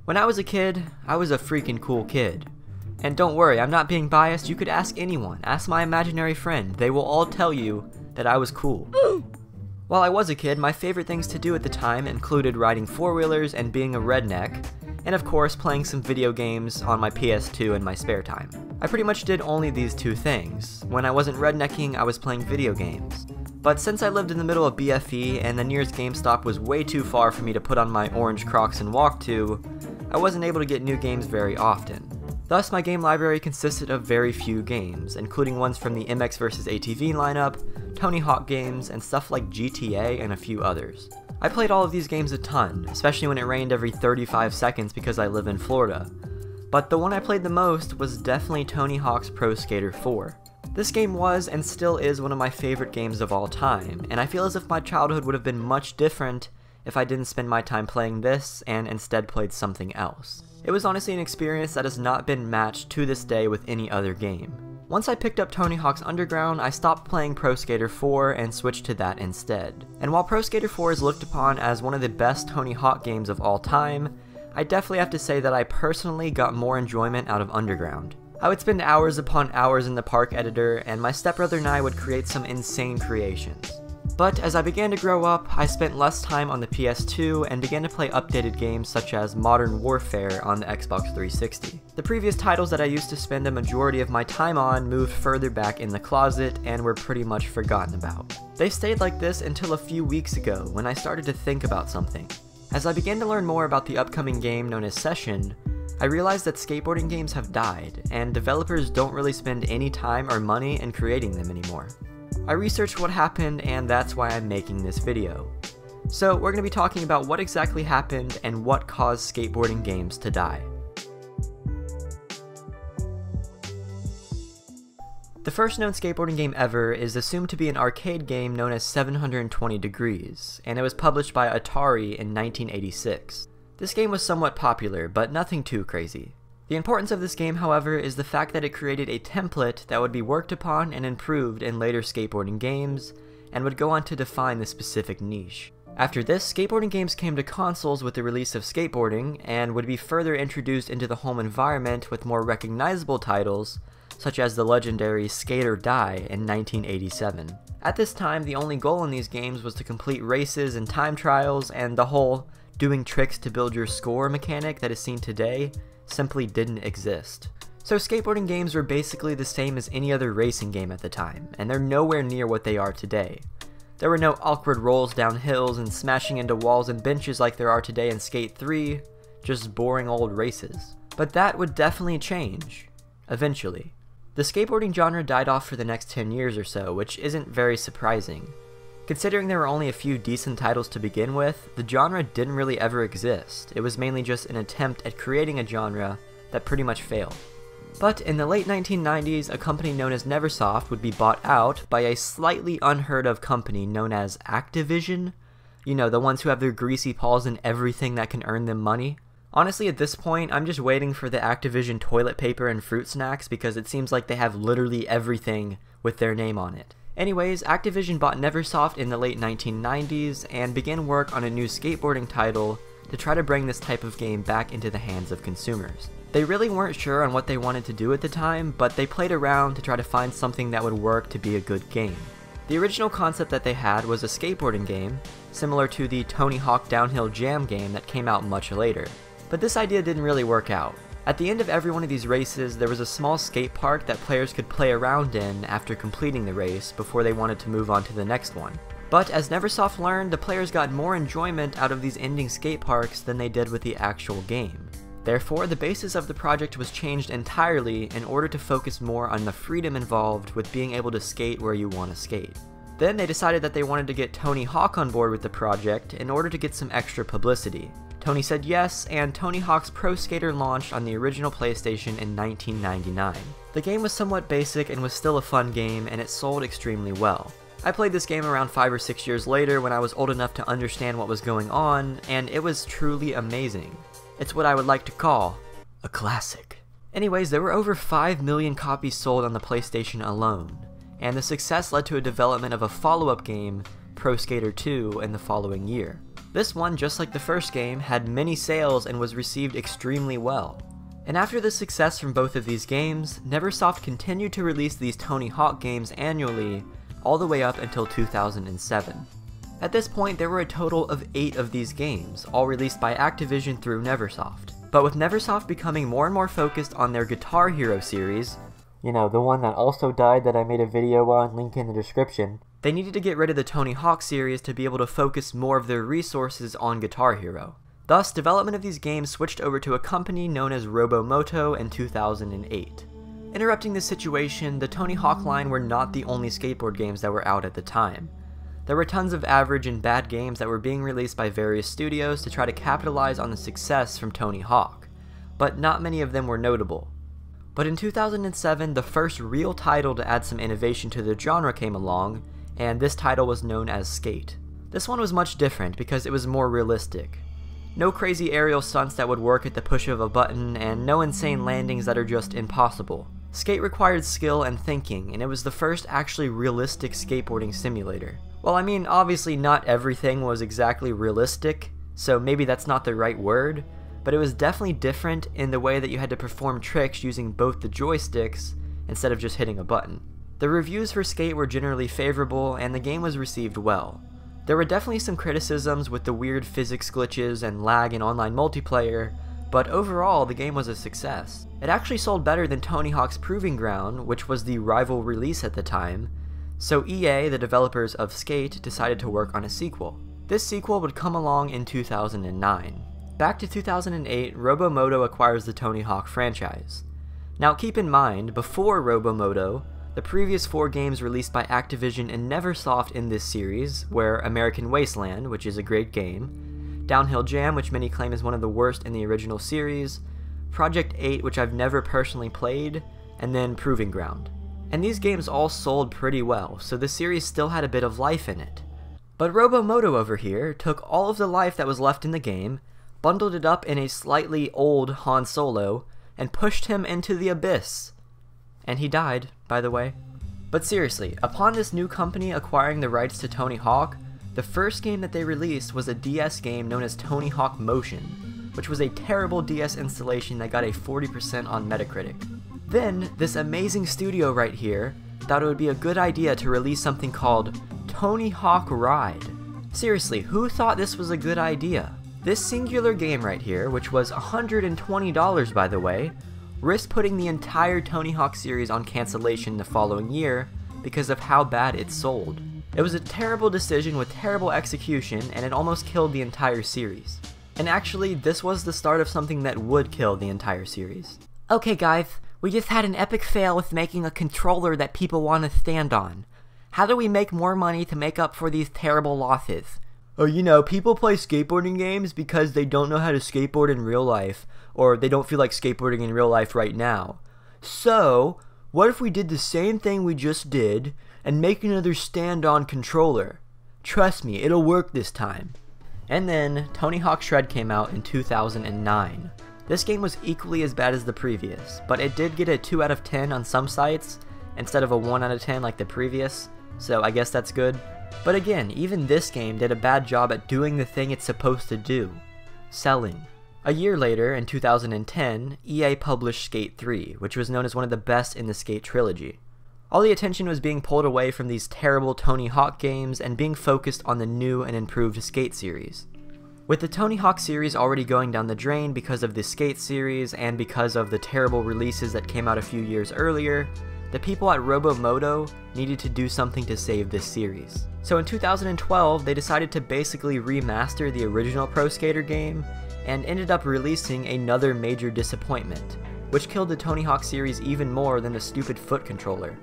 When I was a kid, I was a freaking cool kid. And don't worry, I'm not being biased, you could ask anyone, ask my imaginary friend, they will all tell you that I was cool. While I was a kid, my favorite things to do at the time included riding four-wheelers and being a redneck, and of course playing some video games on my PS2 in my spare time. I pretty much did only these two things. When I wasn't rednecking, I was playing video games. But since I lived in the middle of BFE and the nearest GameStop was way too far for me to put on my orange Crocs and walk to, I wasn't able to get new games very often. Thus, my game library consisted of very few games, including ones from the MX vs ATV lineup, Tony Hawk games, and stuff like GTA and a few others. I played all of these games a ton, especially when it rained every 35 seconds because I live in Florida. But the one I played the most was definitely Tony Hawk's Pro Skater 4. This game was and still is one of my favorite games of all time, and I feel as if my childhood would have been much different if I didn't spend my time playing this and instead played something else. It was honestly an experience that has not been matched to this day with any other game. Once I picked up Tony Hawk's Underground, I stopped playing Pro Skater 4 and switched to that instead. And while Pro Skater 4 is looked upon as one of the best Tony Hawk games of all time, I definitely have to say that I personally got more enjoyment out of Underground. I would spend hours upon hours in the park editor, and my stepbrother and I would create some insane creations. But as I began to grow up, I spent less time on the PS2 and began to play updated games such as Modern Warfare on the Xbox 360. The previous titles that I used to spend a majority of my time on moved further back in the closet and were pretty much forgotten about. They stayed like this until a few weeks ago when I started to think about something. As I began to learn more about the upcoming game known as Session, I realized that skateboarding games have died, and developers don't really spend any time or money in creating them anymore. I researched what happened, and that's why I'm making this video. So we're going to be talking about what exactly happened and what caused skateboarding games to die. The first known skateboarding game ever is assumed to be an arcade game known as 720 Degrees, and it was published by Atari in 1986. This game was somewhat popular, but nothing too crazy. The importance of this game, however, is the fact that it created a template that would be worked upon and improved in later skateboarding games, and would go on to define the specific niche. After this, skateboarding games came to consoles with the release of skateboarding, and would be further introduced into the home environment with more recognizable titles, such as the legendary Skate or Die in 1987. At this time, the only goal in these games was to complete races and time trials, and the whole doing tricks to build your score mechanic that is seen today simply didn't exist. So skateboarding games were basically the same as any other racing game at the time, and they're nowhere near what they are today. There were no awkward rolls down hills and smashing into walls and benches like there are today in Skate 3, just boring old races. But that would definitely change, eventually. The skateboarding genre died off for the next 10 years or so, which isn't very surprising. Considering there were only a few decent titles to begin with, the genre didn't really ever exist. It was mainly just an attempt at creating a genre that pretty much failed. But in the late 1990s, a company known as Neversoft would be bought out by a slightly unheard of company known as Activision. You know, the ones who have their greasy paws in everything that can earn them money. Honestly, at this point, I'm just waiting for the Activision toilet paper and fruit snacks because it seems like they have literally everything with their name on it. Anyways, Activision bought Neversoft in the late 1990s and began work on a new skateboarding title to try to bring this type of game back into the hands of consumers. They really weren't sure on what they wanted to do at the time, but they played around to try to find something that would work to be a good game. The original concept that they had was a skateboarding game, similar to the Tony Hawk Downhill Jam game that came out much later. But this idea didn't really work out. At the end of every one of these races, there was a small skate park that players could play around in after completing the race before they wanted to move on to the next one. But as Neversoft learned, the players got more enjoyment out of these ending skate parks than they did with the actual game. Therefore, the basis of the project was changed entirely in order to focus more on the freedom involved with being able to skate where you want to skate. Then they decided that they wanted to get Tony Hawk on board with the project in order to get some extra publicity. Tony said yes, and Tony Hawk's Pro Skater launched on the original PlayStation in 1999. The game was somewhat basic and was still a fun game, and it sold extremely well. I played this game around 5 or 6 years later when I was old enough to understand what was going on, and it was truly amazing. It's what I would like to call a classic. Anyways, there were over 5 million copies sold on the PlayStation alone, and the success led to a development of a follow-up game, Pro Skater 2, in the following year. This one, just like the first game, had many sales and was received extremely well. And after the success from both of these games, Neversoft continued to release these Tony Hawk games annually, all the way up until 2007. At this point, there were a total of 8 of these games, all released by Activision through Neversoft. But with Neversoft becoming more and more focused on their Guitar Hero series, you know, the one that also died that I made a video on, link in the description, they needed to get rid of the Tony Hawk series to be able to focus more of their resources on Guitar Hero. Thus, development of these games switched over to a company known as Robomoto in 2008. Interrupting this situation, the Tony Hawk line were not the only skateboard games that were out at the time. There were tons of average and bad games that were being released by various studios to try to capitalize on the success from Tony Hawk, but not many of them were notable. But in 2007, the first real title to add some innovation to the genre came along, and this title was known as Skate. This one was much different because it was more realistic. No crazy aerial stunts that would work at the push of a button, and no insane landings that are just impossible. Skate required skill and thinking, and it was the first actually realistic skateboarding simulator. Well, I mean, obviously not everything was exactly realistic, so maybe that's not the right word, but it was definitely different in the way that you had to perform tricks using both the joysticks instead of just hitting a button. The reviews for Skate were generally favorable, and the game was received well. There were definitely some criticisms with the weird physics glitches and lag in online multiplayer, but overall the game was a success. It actually sold better than Tony Hawk's Proving Ground, which was the rival release at the time, so EA, the developers of Skate, decided to work on a sequel. This sequel would come along in 2009. Back to 2008, Robomoto acquires the Tony Hawk franchise. Now keep in mind, before Robomoto, the previous 4 games released by Activision and Neversoft in this series were American Wasteland, which is a great game, Downhill Jam, which many claim is one of the worst in the original series, Project 8, which I've never personally played, and then Proving Ground. And these games all sold pretty well, so the series still had a bit of life in it. But Robomoto over here took all of the life that was left in the game, bundled it up in a slightly old Han Solo, and pushed him into the abyss. And he died, by the way. But seriously, upon this new company acquiring the rights to Tony Hawk, the first game that they released was a DS game known as Tony Hawk Motion, which was a terrible DS installation that got a 40% on Metacritic. Then, this amazing studio right here thought it would be a good idea to release something called Tony Hawk Ride. Seriously, who thought this was a good idea? This singular game right here, which was $120 by the way, risked putting the entire Tony Hawk series on cancellation the following year because of how bad it sold. It was a terrible decision with terrible execution, and it almost killed the entire series. And actually, this was the start of something that would kill the entire series. Okay guys, we just had an epic fail with making a controller that people want to stand on. How do we make more money to make up for these terrible losses? Oh, you know, people play skateboarding games because they don't know how to skateboard in real life, or they don't feel like skateboarding in real life right now. So, what if we did the same thing we just did, and make another stand-on controller? Trust me, it'll work this time. And then, Tony Hawk Shred came out in 2009. This game was equally as bad as the previous, but it did get a 2 out of 10 on some sites, instead of a 1 out of 10 like the previous, so I guess that's good. But again, even this game did a bad job at doing the thing it's supposed to do: selling. A year later, in 2010, EA published Skate 3, which was known as one of the best in the Skate trilogy. All the attention was being pulled away from these terrible Tony Hawk games and being focused on the new and improved Skate series. With the Tony Hawk series already going down the drain because of the Skate series and because of the terrible releases that came out a few years earlier, the people at Robomoto needed to do something to save this series. So in 2012, they decided to basically remaster the original Pro Skater game and ended up releasing another major disappointment, which killed the Tony Hawk series even more than the stupid foot controller.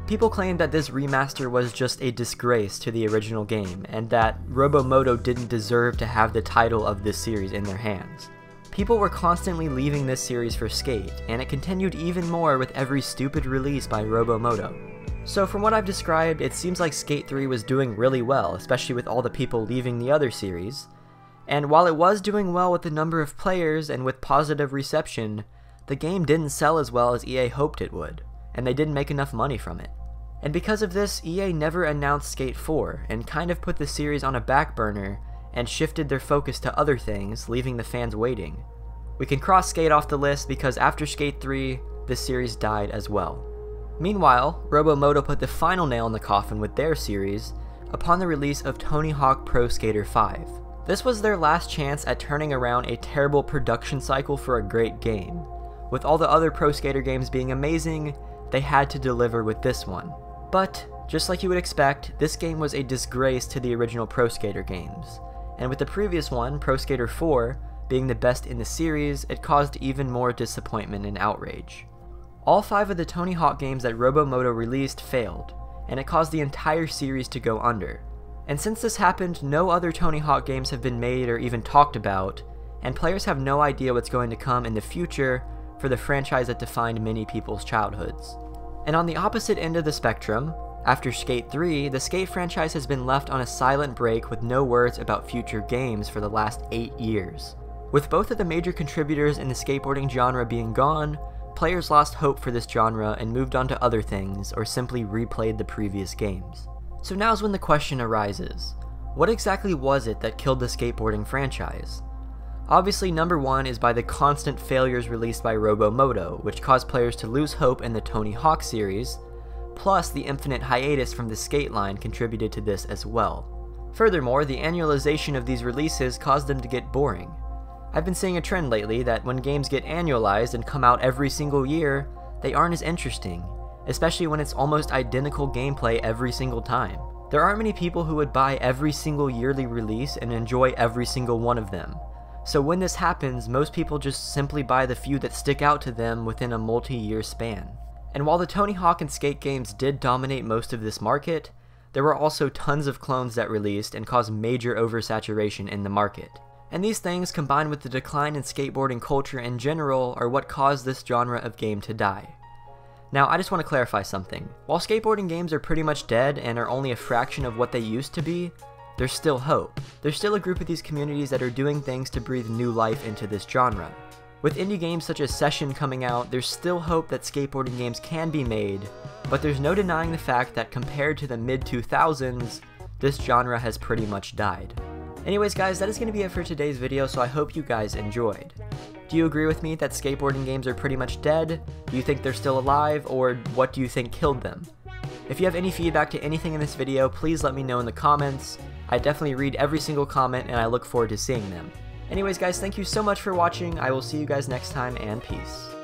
People claimed that this remaster was just a disgrace to the original game, and that Robomoto didn't deserve to have the title of this series in their hands. People were constantly leaving this series for Skate, and it continued even more with every stupid release by Robomoto. So from what I've described, it seems like Skate 3 was doing really well, especially with all the people leaving the other series. And while it was doing well with the number of players and with positive reception, the game didn't sell as well as EA hoped it would, and they didn't make enough money from it. And because of this, EA never announced Skate 4, and kind of put the series on a back burner and shifted their focus to other things, leaving the fans waiting. We can cross Skate off the list because after Skate 3, this series died as well. Meanwhile, Robomoto put the final nail in the coffin with their series upon the release of Tony Hawk Pro Skater 5. This was their last chance at turning around a terrible production cycle for a great game. With all the other Pro Skater games being amazing, they had to deliver with this one. But, just like you would expect, this game was a disgrace to the original Pro Skater games. And with the previous one, Pro Skater 4, being the best in the series, it caused even more disappointment and outrage. All 5 of the Tony Hawk games that Robomoto released failed, and it caused the entire series to go under. And since this happened, no other Tony Hawk games have been made or even talked about, and players have no idea what's going to come in the future for the franchise that defined many people's childhoods. And on the opposite end of the spectrum, after Skate 3, the Skate franchise has been left on a silent break with no words about future games for the last 8 years. With both of the major contributors in the skateboarding genre being gone, players lost hope for this genre and moved on to other things or simply replayed the previous games. So now's when the question arises, what exactly was it that killed the skateboarding franchise? Obviously number 1 is by the constant failures released by Robomoto, which caused players to lose hope in the Tony Hawk series, plus the infinite hiatus from the Skate line contributed to this as well. Furthermore, the annualization of these releases caused them to get boring. I've been seeing a trend lately that when games get annualized and come out every single year, they aren't as interesting, especially when it's almost identical gameplay every single time. There aren't many people who would buy every single yearly release and enjoy every single one of them. So when this happens, most people just simply buy the few that stick out to them within a multi-year span. And while the Tony Hawk and Skate games did dominate most of this market, there were also tons of clones that released and caused major oversaturation in the market. And these things, combined with the decline in skateboarding culture in general, are what caused this genre of game to die. Now, I just want to clarify something. While skateboarding games are pretty much dead and are only a fraction of what they used to be, there's still hope. There's still a group of these communities that are doing things to breathe new life into this genre. With indie games such as Session coming out, there's still hope that skateboarding games can be made, but there's no denying the fact that compared to the mid-2000s, this genre has pretty much died. Anyways guys, that is going to be it for today's video, so I hope you guys enjoyed. Do you agree with me that skateboarding games are pretty much dead? Do you think they're still alive, or what do you think killed them? If you have any feedback to anything in this video, please let me know in the comments. I definitely read every single comment and I look forward to seeing them. Anyways guys, thank you so much for watching. I will see you guys next time, and peace.